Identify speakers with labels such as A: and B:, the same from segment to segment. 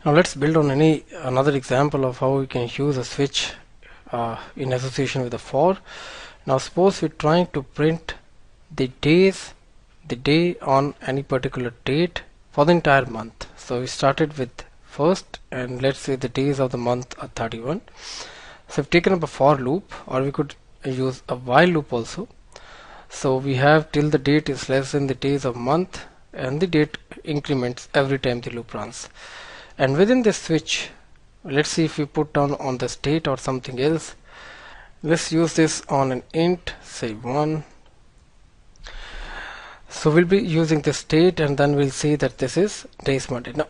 A: Now let's build on another example of how we can use a switch in association with a for. Now suppose we're trying to print the day on any particular date for the entire month. So we started with first, and let's say the days of the month are 31. So we've taken up a for loop, or we could use a while loop also. So we have till the date is less than the days of month, and the date increments every time the loop runs. And within this switch, let's see if we put down on the state or something else. Let's use this on an int, say 1. So we'll be using the state, and then we'll say that this is days Monday. Now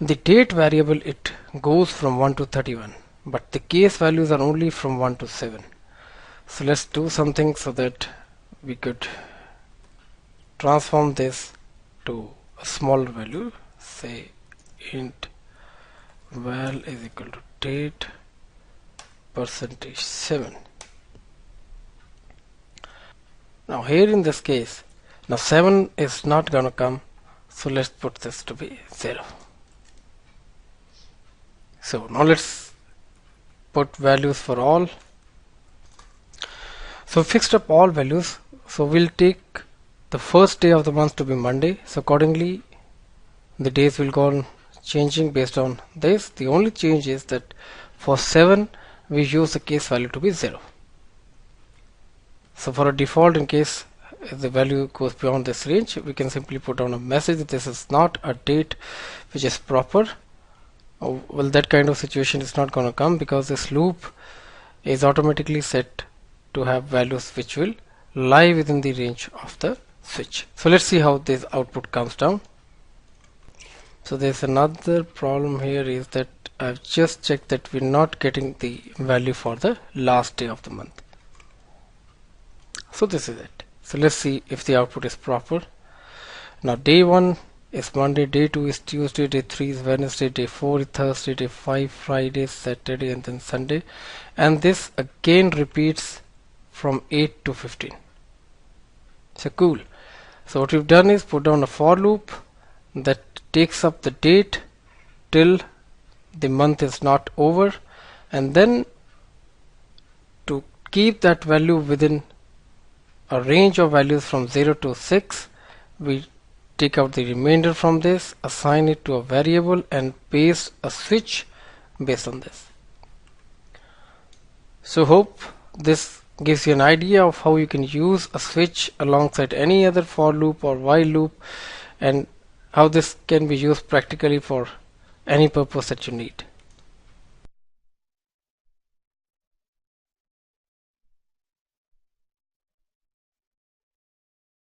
A: the date variable, it goes from 1 to 31, but the case values are only from 1 to 7. So let's do something so that we could transform this to a smaller value, say int val is equal to date %7. Now here in this case, now 7 is not gonna come, so let's put this to be 0. So now let's put values for all. So fixed up all values, so we'll take the first day of the month to be Monday, so accordingly the days will go on changing based on this. The only change is that for 7 we use the case value to be 0. So for a default, in case if the value goes beyond this range, we can simply put down a message that this is not a date which is proper. Well, that kind of situation is not going to come, because this loop is automatically set to have values which will lie within the range of the switch. So let's see how this output comes down. So there's another problem here, is that I've just checked that we're not getting the value for the last day of the month. So this is it. So let's see if the output is proper. Now day 1 is Monday, day 2 is Tuesday, day 3 is Wednesday, day 4 is Thursday, day 5 Friday, Saturday, and then Sunday. And this again repeats from 8 to 15. So cool. So what we've done is put down a for loop that takes up the date till the month is not over, and then to keep that value within a range of values from 0 to 6, we take out the remainder from this, assign it to a variable, and paste a switch based on this. So hope this gives you an idea of how you can use a switch alongside any other for loop or while loop, and how this can be used practically for any purpose that you need.